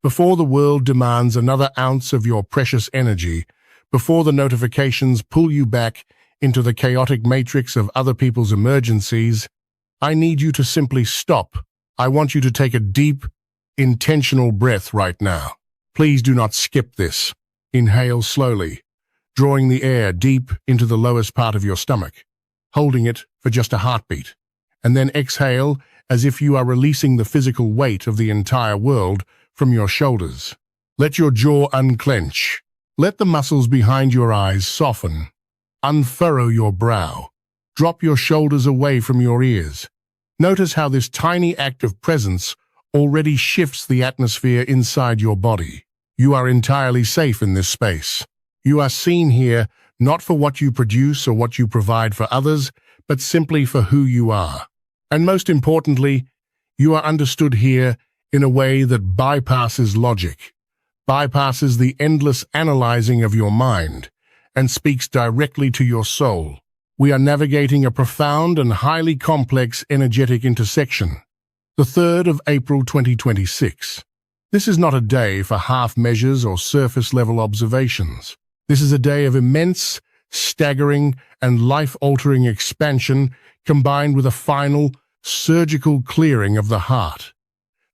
Before the world demands another ounce of your precious energy, before the notifications pull you back into the chaotic matrix of other people's emergencies, I need you to simply stop. I want you to take a deep, intentional breath right now. Please do not skip this. Inhale slowly, drawing the air deep into the lowest part of your stomach, holding it for just a heartbeat, and then exhale as if you are releasing the physical weight of the entire world from your shoulders. Let your jaw unclench. Let the muscles behind your eyes soften. Unfurrow your brow. Drop your shoulders away from your ears. Notice how this tiny act of presence already shifts the atmosphere inside your body. You are entirely safe in this space. You are seen here not for what you produce or what you provide for others, but simply for who you are. And most importantly, you are understood here in a way that bypasses logic, bypasses the endless analyzing of your mind, and speaks directly to your soul. We are navigating a profound and highly complex energetic intersection. The 3rd of April 2026. This is not a day for half measures or surface-level observations. This is a day of immense, staggering, and life-altering expansion combined with a final, surgical clearing of the heart.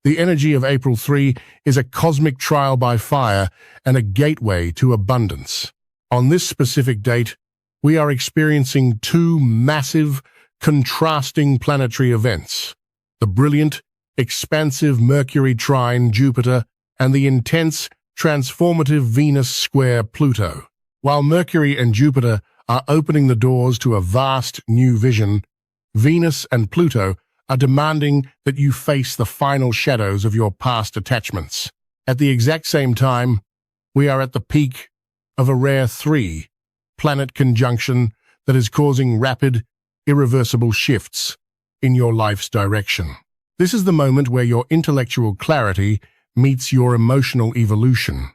The energy of April 3 is a cosmic trial by fire and a gateway to abundance. On this specific date, we are experiencing two massive, contrasting planetary events: the brilliant, expansive Mercury trine Jupiter and the intense, transformative Venus square Pluto. While Mercury and Jupiter are opening the doors to a vast new vision, Venus and Pluto are demanding that you face the final shadows of your past attachments. At the exact same time, we are at the peak of a rare 3-planet conjunction that is causing rapid, irreversible shifts in your life's direction. This is the moment where your intellectual clarity meets your emotional evolution.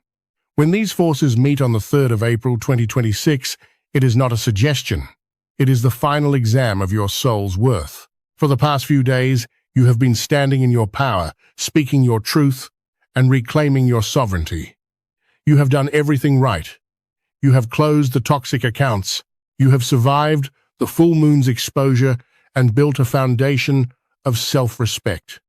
When these forces meet on the 3rd of April 2026, it is not a suggestion. It is the final exam of your soul's worth. For the past few days, you have been standing in your power, speaking your truth, and reclaiming your sovereignty. You have done everything right. You have closed the toxic accounts. You have survived the full moon's exposure and built a foundation of self-respect.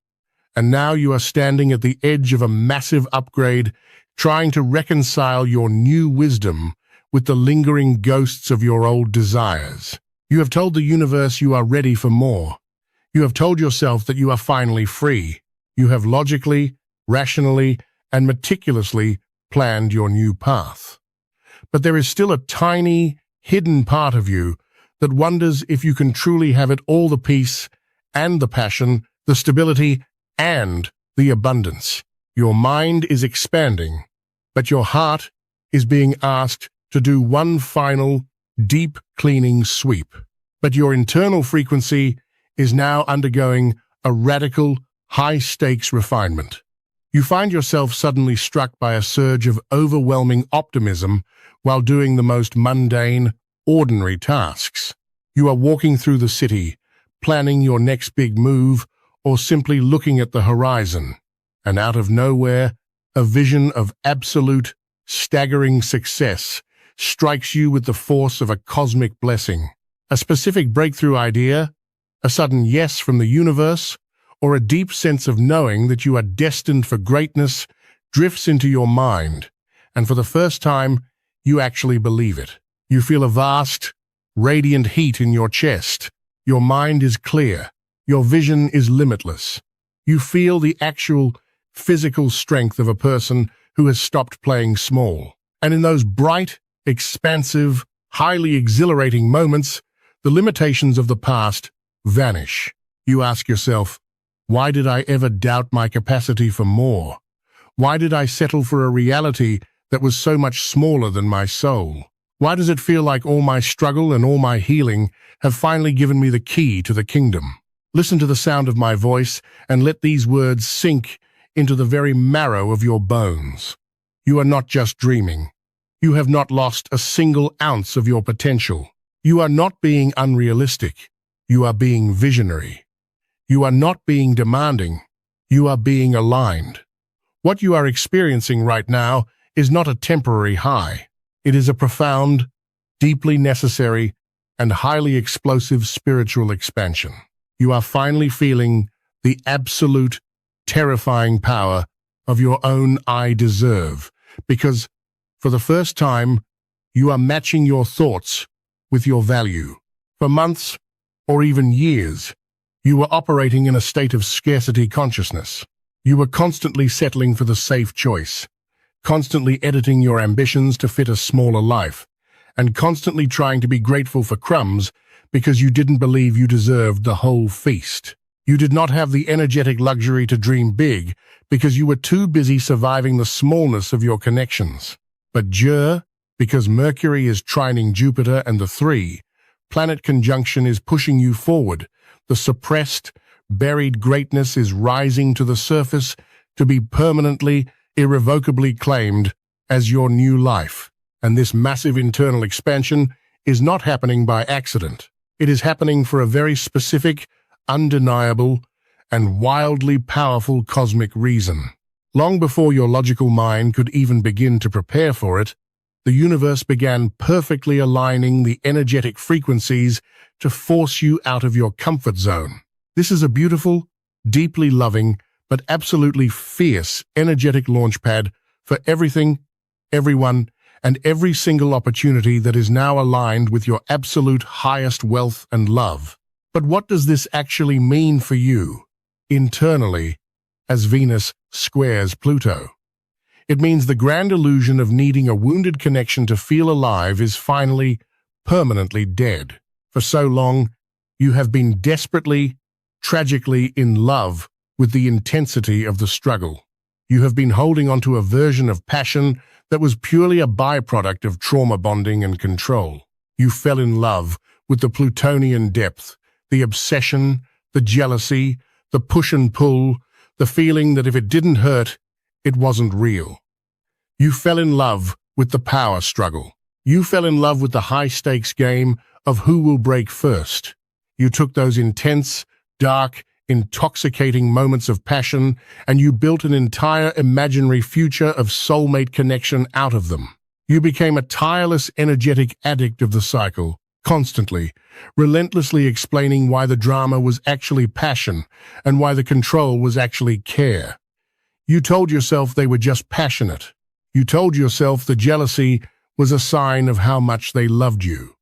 And now you are standing at the edge of a massive upgrade, trying to reconcile your new wisdom with the lingering ghosts of your old desires. You have told the universe you are ready for more. You have told yourself that you are finally free. You have logically, rationally, and meticulously planned your new path. But there is still a tiny, hidden part of you that wonders if you can truly have it all: the peace and the passion, the stability and the abundance. Your mind is expanding, but your heart is being asked to do one final, deep cleaning sweep. But your internal frequency is now undergoing a radical, high-stakes refinement. You find yourself suddenly struck by a surge of overwhelming optimism while doing the most mundane, ordinary tasks. You are walking through the city, planning your next big move, or simply looking at the horizon, and out of nowhere, a vision of absolute, staggering success strikes you with the force of a cosmic blessing. A specific breakthrough idea, a sudden yes from the universe, or a deep sense of knowing that you are destined for greatness drifts into your mind, and for the first time, you actually believe it. You feel a vast, radiant heat in your chest. Your mind is clear. Your vision is limitless. You feel the actual physical strength of a person who has stopped playing small. And in those bright, expansive, highly exhilarating moments, the limitations of the past vanish. You ask yourself, why did I ever doubt my capacity for more? Why did I settle for a reality that was so much smaller than my soul? Why does it feel like all my struggle and all my healing have finally given me the key to the kingdom? Listen to the sound of my voice and let these words sink into the very marrow of your bones. You are not just dreaming. You have not lost a single ounce of your potential. You are not being unrealistic. You are being visionary. You are not being demanding. You are being aligned. What you are experiencing right now is not a temporary high. It is a profound, deeply necessary, and highly explosive spiritual expansion. You are finally feeling the absolute, terrifying power of your own I deserve, because, for the first time, you are matching your thoughts with your value. For months, or even years, you were operating in a state of scarcity consciousness. You were constantly settling for the safe choice, constantly editing your ambitions to fit a smaller life, and constantly trying to be grateful for crumbs because you didn't believe you deserved the whole feast. You did not have the energetic luxury to dream big because you were too busy surviving the smallness of your connections. But because Mercury is trining Jupiter and the 3-planet conjunction is pushing you forward, the suppressed, buried greatness is rising to the surface to be permanently, irrevocably claimed as your new life. And this massive internal expansion is not happening by accident. It is happening for a very specific, undeniable, and wildly powerful cosmic reason. Long before your logical mind could even begin to prepare for it, the universe began perfectly aligning the energetic frequencies to force you out of your comfort zone. This is a beautiful, deeply loving, but absolutely fierce energetic launchpad for everything, everyone, and every single opportunity that is now aligned with your absolute highest wealth and love. But what does this actually mean for you, internally, as Venus squares Pluto? It means the grand illusion of needing a wounded connection to feel alive is finally, permanently dead. For so long, you have been desperately, tragically in love with the intensity of the struggle. You have been holding onto a version of passion that was purely a byproduct of trauma bonding and control. You fell in love with the Plutonian depth, the obsession, the jealousy, the push and pull, the feeling that if it didn't hurt, it wasn't real. You fell in love with the power struggle. You fell in love with the high-stakes game of who will break first. You took those intense, dark, intoxicating moments of passion, and you built an entire imaginary future of soulmate connection out of them. You became a tireless, energetic addict of the cycle, constantly, relentlessly explaining why the drama was actually passion and why the control was actually care. You told yourself they were just passionate. You told yourself the jealousy was a sign of how much they loved you.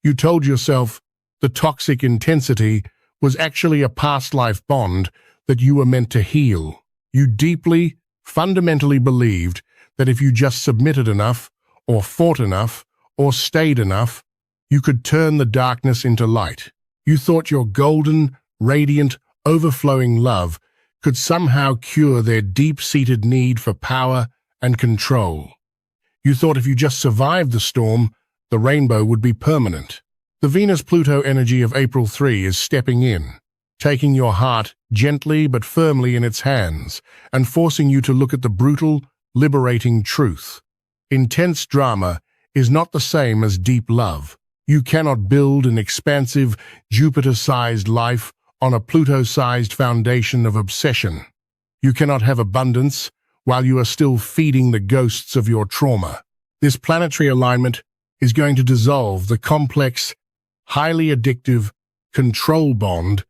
You told yourself the toxic intensity was actually a past life bond that you were meant to heal. You deeply, fundamentally believed that if you just submitted enough, or fought enough, or stayed enough, you could turn the darkness into light. You thought your golden, radiant, overflowing love could somehow cure their deep-seated need for power and control. You thought if you just survived the storm, the rainbow would be permanent. The Venus-Pluto energy of April 3 is stepping in, taking your heart gently but firmly in its hands, and forcing you to look at the brutal, liberating truth. Intense drama is not the same as deep love. You cannot build an expansive, Jupiter-sized life on a Pluto-sized foundation of obsession. You cannot have abundance while you are still feeding the ghosts of your trauma. This planetary alignment is going to dissolve the complex, highly addictive control bond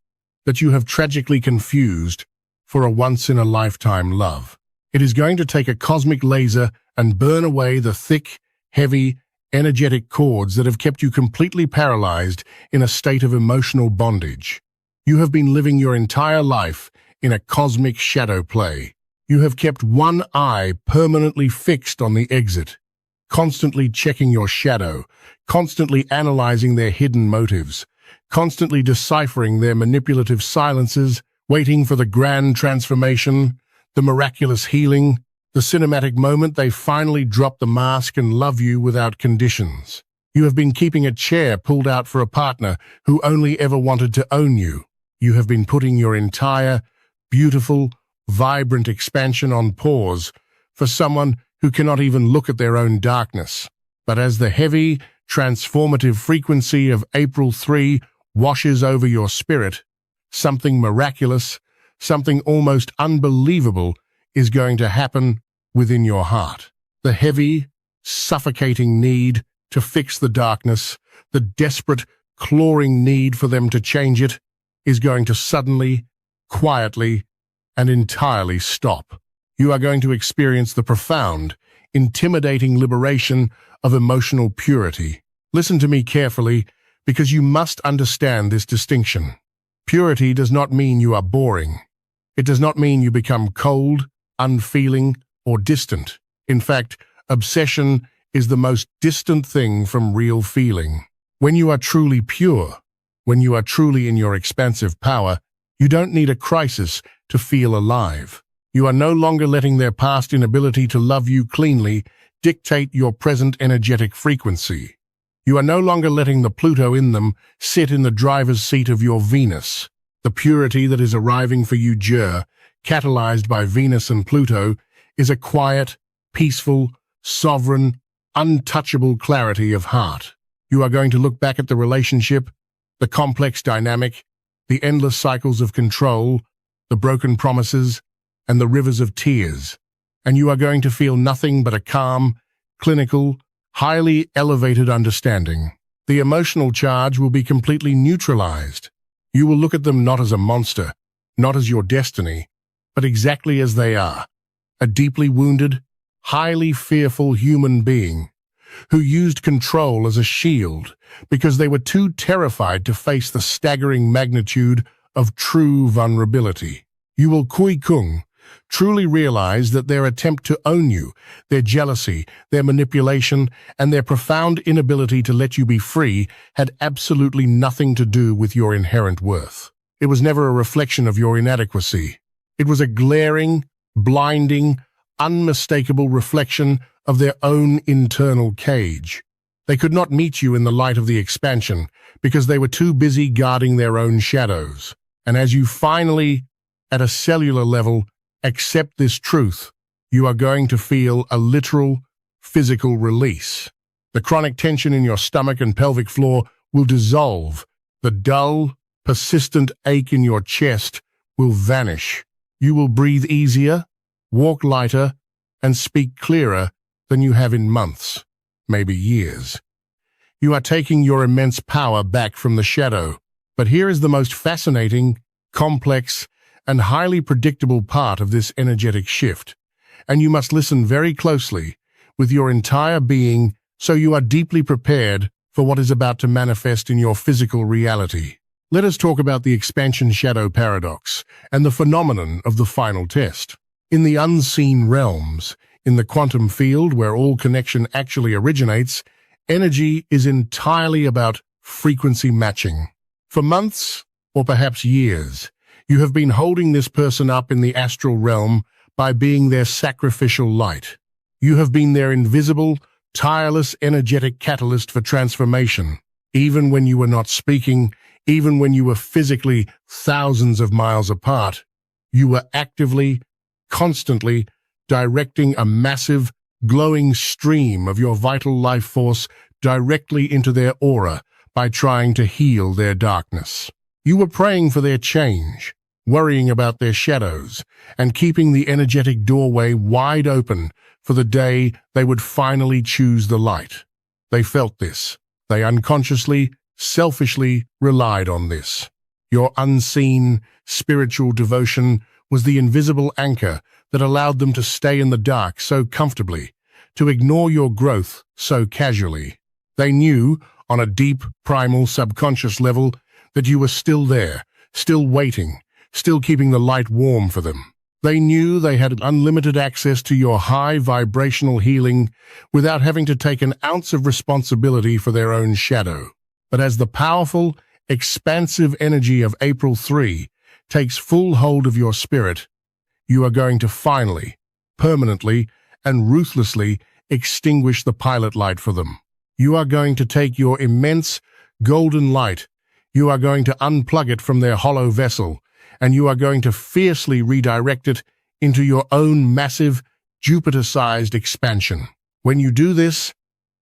that you have tragically confused for a once-in-a-lifetime love. It is going to take a cosmic laser and burn away the thick, heavy, energetic cords that have kept you completely paralyzed in a state of emotional bondage. You have been living your entire life in a cosmic shadow play. You have kept one eye permanently fixed on the exit, constantly checking your shadow, constantly analyzing their hidden motives, constantly deciphering their manipulative silences, waiting for the grand transformation, the miraculous healing, the cinematic moment they finally drop the mask and love you without conditions. You have been keeping a chair pulled out for a partner who only ever wanted to own you. You have been putting your entire, beautiful, vibrant expansion on pause for someone who cannot even look at their own darkness. But as the heavy, transformative frequency of April 3 washes over your spirit, something miraculous, something almost unbelievable is going to happen within your heart. The heavy, suffocating need to fix the darkness, the desperate, clawing need for them to change it, is going to suddenly, quietly, and entirely stop. You are going to experience the profound, intimidating liberation of emotional purity. Listen to me carefully, because you must understand this distinction. Purity does not mean you are boring. It does not mean you become cold, unfeeling, or distant. In fact, obsession is the most distant thing from real feeling. When you are truly pure, when you are truly in your expansive power, you don't need a crisis to feel alive. You are no longer letting their past inability to love you cleanly dictate your present energetic frequency. You are no longer letting the Pluto in them sit in the driver's seat of your Venus. The purity that is arriving for you, catalyzed by Venus and Pluto, is a quiet, peaceful, sovereign, untouchable clarity of heart. You are going to look back at the relationship, the complex dynamic, the endless cycles of control, the broken promises, and the rivers of tears, and you are going to feel nothing but a calm, clinical, highly elevated understanding. The emotional charge will be completely neutralized. You will look at them not as a monster, not as your destiny, but exactly as they are, a deeply wounded, highly fearful human being who used control as a shield because they were too terrified to face the staggering magnitude of true vulnerability. You will truly realize that their attempt to own you, their jealousy, their manipulation, and their profound inability to let you be free had absolutely nothing to do with your inherent worth. It was never a reflection of your inadequacy. It was a glaring, blinding, unmistakable reflection of their own internal cage. They could not meet you in the light of the expansion because they were too busy guarding their own shadows. And as you finally, at a cellular level, accept this truth, you are going to feel a literal, physical release. The chronic tension in your stomach and pelvic floor will dissolve. The dull, persistent ache in your chest will vanish. You will breathe easier, walk lighter, and speak clearer than you have in months, maybe years. You are taking your immense power back from the shadow. But here is the most fascinating, complex, and highly predictable part of this energetic shift, and you must listen very closely with your entire being so you are deeply prepared for what is about to manifest in your physical reality. Let us talk about the expansion shadow paradox and the phenomenon of the final test. In the unseen realms, in the quantum field where all connection actually originates, energy is entirely about frequency matching. For months, or perhaps years, you have been holding this person up in the astral realm by being their sacrificial light. You have been their invisible, tireless, energetic catalyst for transformation. Even when you were not speaking, even when you were physically thousands of miles apart, you were actively, constantly directing a massive, glowing stream of your vital life force directly into their aura by trying to heal their darkness. You were praying for their change, worrying about their shadows, and keeping the energetic doorway wide open for the day they would finally choose the light. They felt this. They unconsciously, selfishly relied on this. Your unseen, spiritual devotion was the invisible anchor that allowed them to stay in the dark so comfortably, to ignore your growth so casually. They knew, on a deep, primal, subconscious level, that you were still there, still waiting, still keeping the light warm for them. They knew they had unlimited access to your high vibrational healing without having to take an ounce of responsibility for their own shadow. But as the powerful, expansive energy of April 3 takes full hold of your spirit, you are going to finally, permanently, and ruthlessly extinguish the pilot light for them. You are going to take your immense, golden light, you are going to unplug it from their hollow vessel, and you are going to fiercely redirect it into your own massive, Jupiter-sized expansion. When you do this,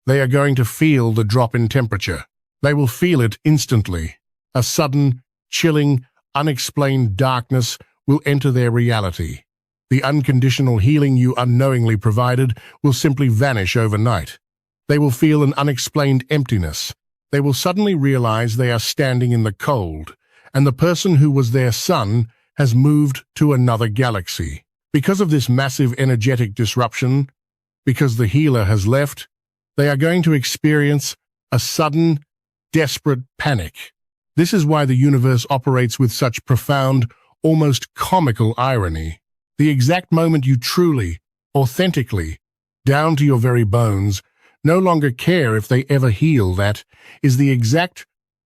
they are going to feel the drop in temperature. They will feel it instantly. A sudden, chilling, unexplained darkness will enter their reality. The unconditional healing you unknowingly provided will simply vanish overnight. They will feel an unexplained emptiness. They will suddenly realize they are standing in the cold, and the person who was their sun has moved to another galaxy. Because of this massive energetic disruption, because the healer has left, they are going to experience a sudden, desperate panic. This is why the universe operates with such profound, almost comical irony. The exact moment you truly, authentically, down to your very bones, no longer care if they ever heal, that is the exact,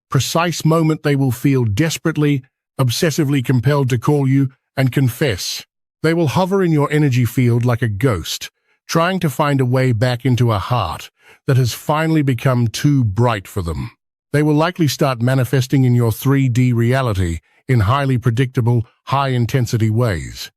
precise moment they will feel desperately, obsessively compelled to call you and confess. They will hover in your energy field like a ghost, trying to find a way back into a heart that has finally become too bright for them. They will likely start manifesting in your 3D reality in highly predictable, high-intensity ways.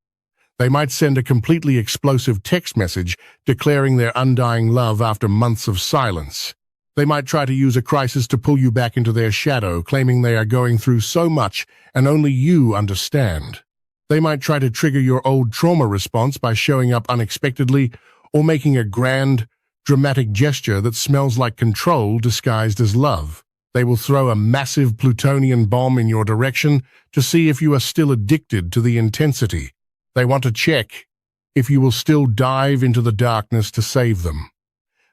They might send a completely explosive text message declaring their undying love after months of silence. They might try to use a crisis to pull you back into their shadow, claiming they are going through so much and only you understand. They might try to trigger your old trauma response by showing up unexpectedly or making a grand, dramatic gesture that smells like control disguised as love. They will throw a massive plutonium bomb in your direction to see if you are still addicted to the intensity. They want to check if you will still dive into the darkness to save them.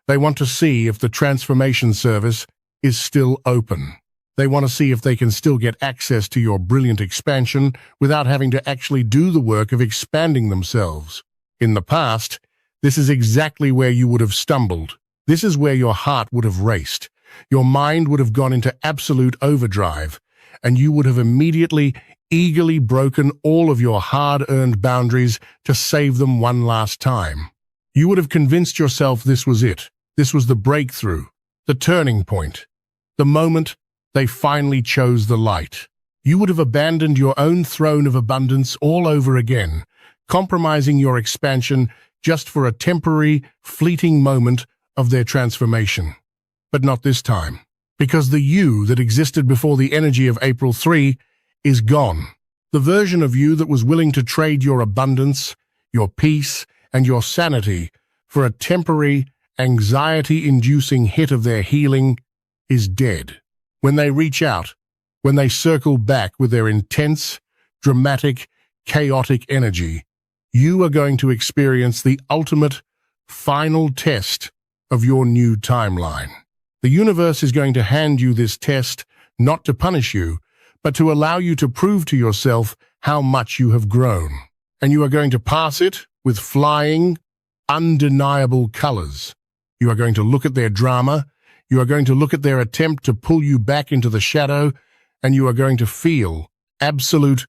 They want to see if the transformation service is still open. They want to see if they can still get access to your brilliant expansion without having to actually do the work of expanding themselves. In the past, this is exactly where you would have stumbled. This is where your heart would have raced. Your mind would have gone into absolute overdrive, and you would have immediately, eagerly broken all of your hard-earned boundaries to save them one last time. You would have convinced yourself this was it. This was the breakthrough, the turning point, the moment they finally chose the light. You would have abandoned your own throne of abundance all over again, compromising your expansion just for a temporary, fleeting moment of their transformation. But not this time, because the you that existed before the energy of April 3 is gone. The version of you that was willing to trade your abundance, your peace, and your sanity for a temporary, anxiety-inducing hit of their healing is dead. When they reach out, when they circle back with their intense, dramatic, chaotic energy, you are going to experience the ultimate, final test of your new timeline. The universe is going to hand you this test not to punish you, but to allow you to prove to yourself how much you have grown. And you are going to pass it with flying, undeniable colors. You are going to look at their drama, you are going to look at their attempt to pull you back into the shadow, and you are going to feel absolute,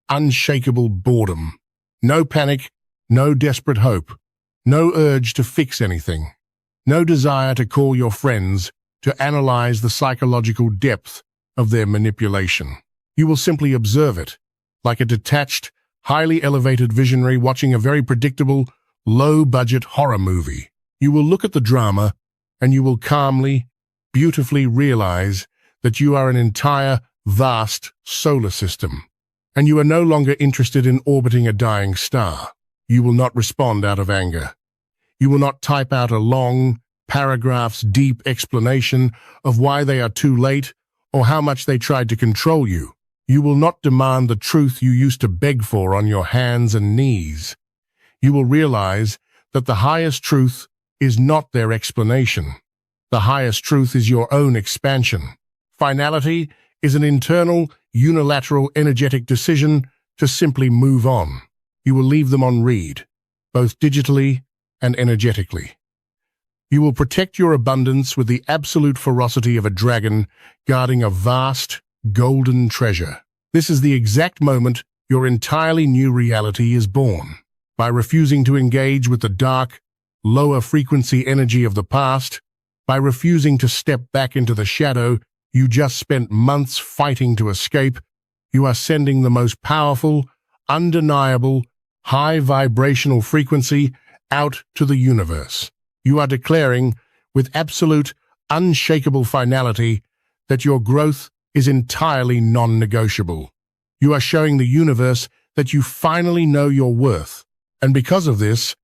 unshakable boredom. No panic, no desperate hope, no urge to fix anything, no desire to call your friends to analyze the psychological depth of their manipulation. You will simply observe it, like a detached, highly elevated visionary watching a very predictable, low-budget horror movie. You will look at the drama, and you will calmly, beautifully realize that you are an entire, vast solar system, and you are no longer interested in orbiting a dying star. You will not respond out of anger. You will not type out a long, paragraphs-deep explanation of why they are too late or how much they tried to control you. You will not demand the truth you used to beg for on your hands and knees. You will realize that the highest truth is not their explanation. The highest truth is your own expansion. Finality is an internal, unilateral, energetic decision to simply move on. You will leave them on read, both digitally and energetically. You will protect your abundance with the absolute ferocity of a dragon guarding a vast, golden treasure. This is the exact moment your entirely new reality is born. By refusing to engage with the dark, lower frequency energy of the past, by refusing to step back into the shadow you just spent months fighting to escape, you are sending the most powerful, undeniable, high vibrational frequency out to the universe. You are declaring, with absolute, unshakable finality, that your growth is entirely non-negotiable. You are showing the universe that you finally know your worth, And because of this,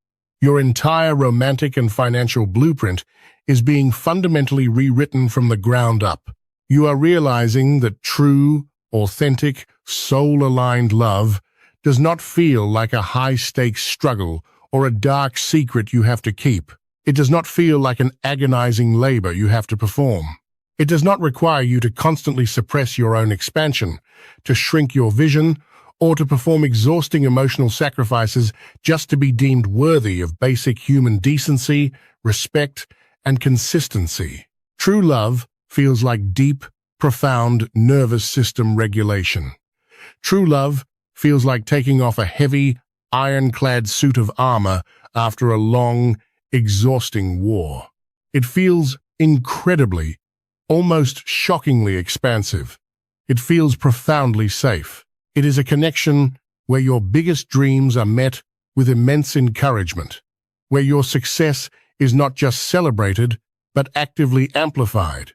your entire romantic and financial blueprint is being fundamentally rewritten from the ground up. You are realizing that true, authentic, soul-aligned love does not feel like a high-stakes struggle or a dark secret you have to keep. It does not feel like an agonizing labor you have to perform. It does not require you to constantly suppress your own expansion, to shrink your vision, or to perform exhausting emotional sacrifices just to be deemed worthy of basic human decency, respect, and consistency. True love feels like deep, profound nervous system regulation. True love feels like taking off a heavy, ironclad suit of armor after a long, exhausting war. It feels incredibly, almost shockingly expansive. It feels profoundly safe. It is a connection where your biggest dreams are met with immense encouragement, where your success is not just celebrated, but actively amplified,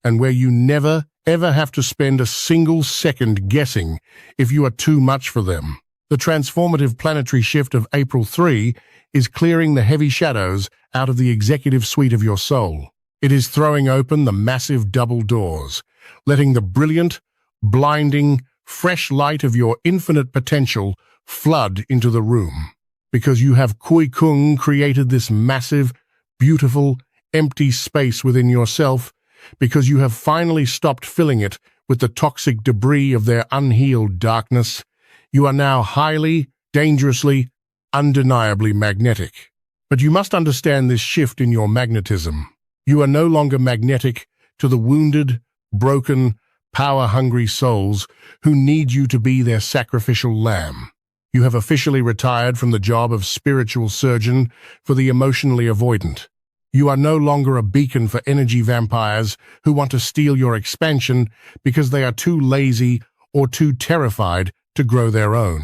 and where you never, ever have to spend a single second guessing if you are too much for them. The transformative planetary shift of April 3 is clearing the heavy shadows out of the executive suite of your soul. It is throwing open the massive double doors, letting the brilliant, blinding, fresh light of your infinite potential flood into the room. Because you have Kui Kung created this massive, beautiful, empty space within yourself, because you have finally stopped filling it with the toxic debris of their unhealed darkness, you are now highly, dangerously, undeniably magnetic. But you must understand this shift in your magnetism. You are no longer magnetic to the wounded, broken, power-hungry souls who need you to be their sacrificial lamb. You have officially retired from the job of spiritual surgeon for the emotionally avoidant. You are no longer a beacon for energy vampires who want to steal your expansion because they are too lazy or too terrified to grow their own.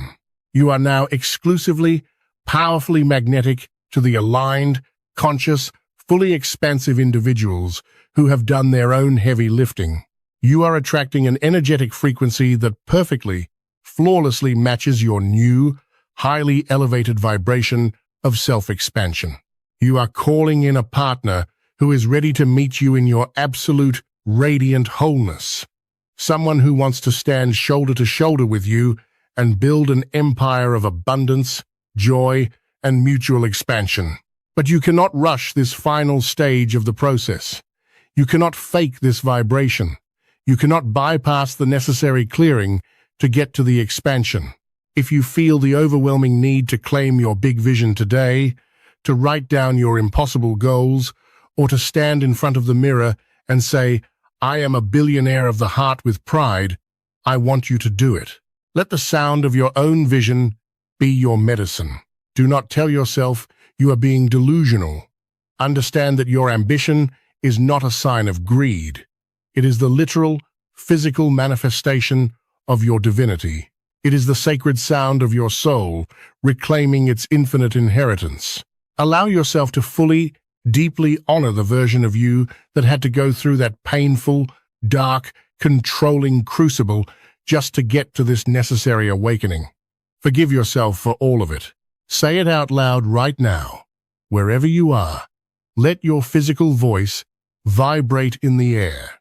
You are now exclusively, powerfully magnetic to the aligned, conscious, fully expansive individuals who have done their own heavy lifting. You are attracting an energetic frequency that perfectly, flawlessly matches your new, highly elevated vibration of self-expansion. You are calling in a partner who is ready to meet you in your absolute, radiant wholeness. Someone who wants to stand shoulder to shoulder with you and build an empire of abundance, joy, and mutual expansion. But you cannot rush this final stage of the process. You cannot fake this vibration. You cannot bypass the necessary clearing to get to the expansion. If you feel the overwhelming need to claim your big vision today, to write down your impossible goals, or to stand in front of the mirror and say, "I am a billionaire of the heart with pride," I want you to do it. Let the sound of your own vision be your medicine. Do not tell yourself you are being delusional. Understand that your ambition is not a sign of greed. It is the literal, physical manifestation of your divinity. It is the sacred sound of your soul reclaiming its infinite inheritance. Allow yourself to fully, deeply honor the version of you that had to go through that painful, dark, controlling crucible just to get to this necessary awakening. Forgive yourself for all of it. Say it out loud right now. Wherever you are, let your physical voice vibrate in the air.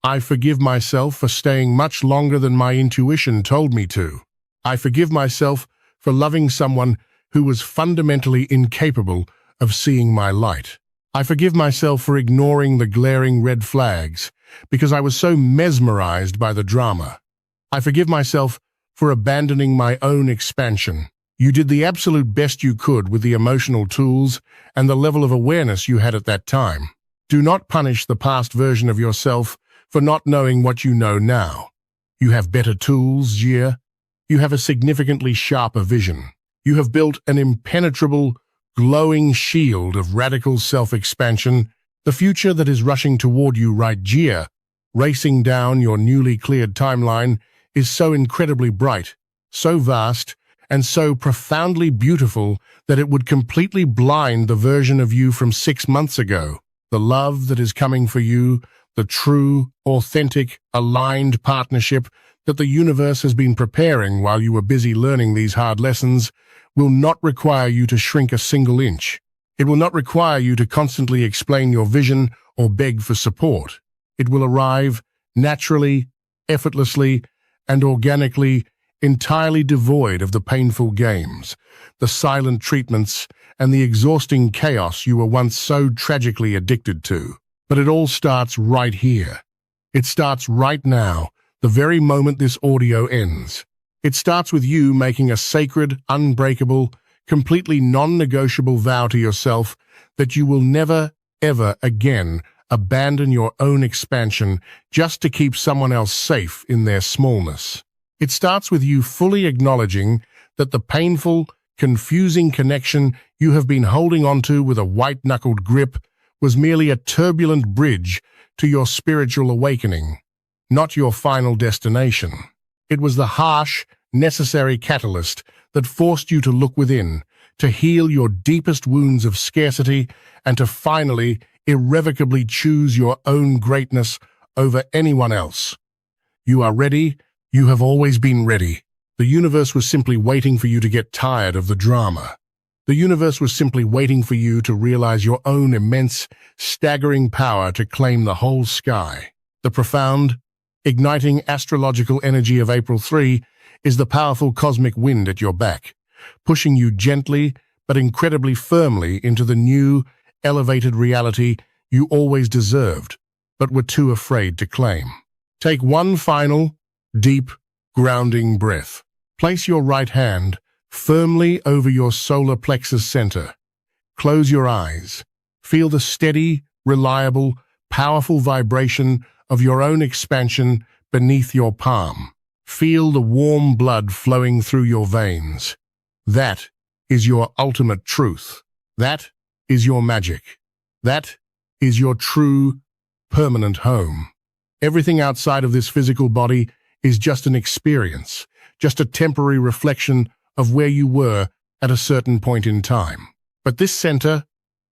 I forgive myself for staying much longer than my intuition told me to. I forgive myself for loving someone who was fundamentally incapable of seeing my light. I forgive myself for ignoring the glaring red flags because I was so mesmerized by the drama. I forgive myself for abandoning my own expansion. You did the absolute best you could with the emotional tools and the level of awareness you had at that time. Do not punish the past version of yourself for not knowing what you know now. You have better tools, Jia. You have a significantly sharper vision. You have built an impenetrable, glowing shield of radical self-expansion, the future that is rushing toward you right, Jia, racing down your newly cleared timeline, is so incredibly bright, so vast, and so profoundly beautiful that it would completely blind the version of you from 6 months ago. The love that is coming for you, the true, authentic, aligned partnership that the universe has been preparing while you were busy learning these hard lessons, will not require you to shrink a single inch. It will not require you to constantly explain your vision or beg for support. It will arrive naturally, effortlessly, and organically, entirely devoid of the painful games, the silent treatments, and the exhausting chaos you were once so tragically addicted to. But it all starts right here. It starts right now, the very moment this audio ends. It starts with you making a sacred, unbreakable, completely non-negotiable vow to yourself that you will never, ever again abandon your own expansion just to keep someone else safe in their smallness. It starts with you fully acknowledging that the painful, confusing connection you have been holding onto with a white-knuckled grip was merely a turbulent bridge to your spiritual awakening, not your final destination. It was the harsh, necessary catalyst that forced you to look within, to heal your deepest wounds of scarcity, and to finally, irrevocably choose your own greatness over anyone else. You are ready. You have always been ready. The universe was simply waiting for you to get tired of the drama. The universe was simply waiting for you to realize your own immense, staggering power to claim the whole sky. The profound, igniting astrological energy of April 3 is the powerful cosmic wind at your back, pushing you gently but incredibly firmly into the new, elevated reality you always deserved, but were too afraid to claim. Take one final, deep, grounding breath. Place your right hand firmly over your solar plexus center. Close your eyes. Feel the steady, reliable, powerful vibration of your own expansion beneath your palm. Feel the warm blood flowing through your veins. That is your ultimate truth. That is your magic. That is your true, permanent home. Everything outside of this physical body is just an experience, just a temporary reflection of where you were at a certain point in time. But this center,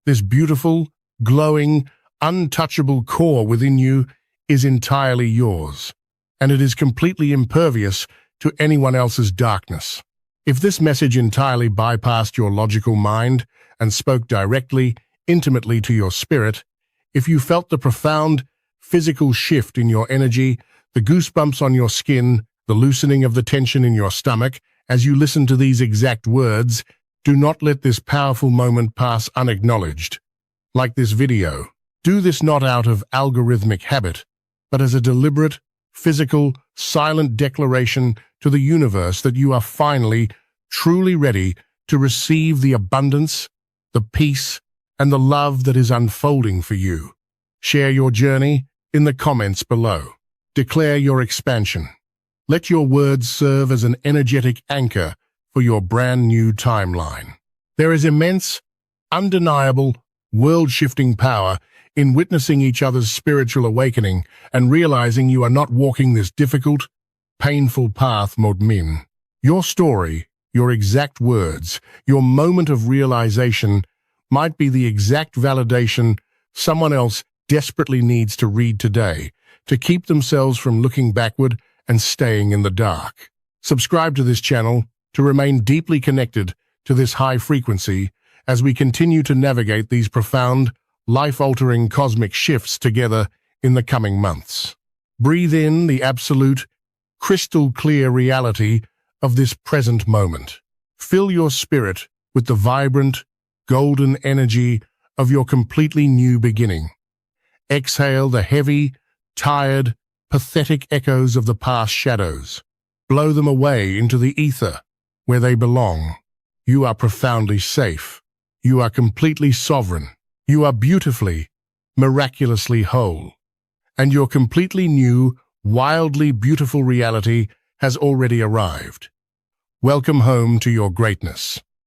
this beautiful, glowing, untouchable core within you is entirely yours, and it is completely impervious to anyone else's darkness. If this message entirely bypassed your logical mind and spoke directly, intimately to your spirit, if you felt the profound physical shift in your energy, the goosebumps on your skin, the loosening of the tension in your stomach, as you listen to these exact words, do not let this powerful moment pass unacknowledged. Like this video, do this not out of algorithmic habit, but as a deliberate, physical, silent declaration to the universe that you are finally, truly ready to receive the abundance, the peace, and the love that is unfolding for you. Share your journey in the comments below. Declare your expansion. Let your words serve as an energetic anchor for your brand new timeline. There is immense, undeniable, world-shifting power in witnessing each other's spiritual awakening and realizing you are not walking this difficult, painful path Modmin. Your story, your exact words, your moment of realization might be the exact validation someone else desperately needs to read today to keep themselves from looking backward and staying in the dark. Subscribe to this channel to remain deeply connected to this high frequency as we continue to navigate these profound, life-altering cosmic shifts together in the coming months. Breathe in the absolute, crystal-clear reality of this present moment. Fill your spirit with the vibrant, golden energy of your completely new beginning. Exhale the heavy, tired, pathetic echoes of the past shadows. Blow them away into the ether, where they belong. You are profoundly safe. You are completely sovereign. You are beautifully, miraculously whole. And your completely new, wildly beautiful reality has already arrived. Welcome home to your greatness.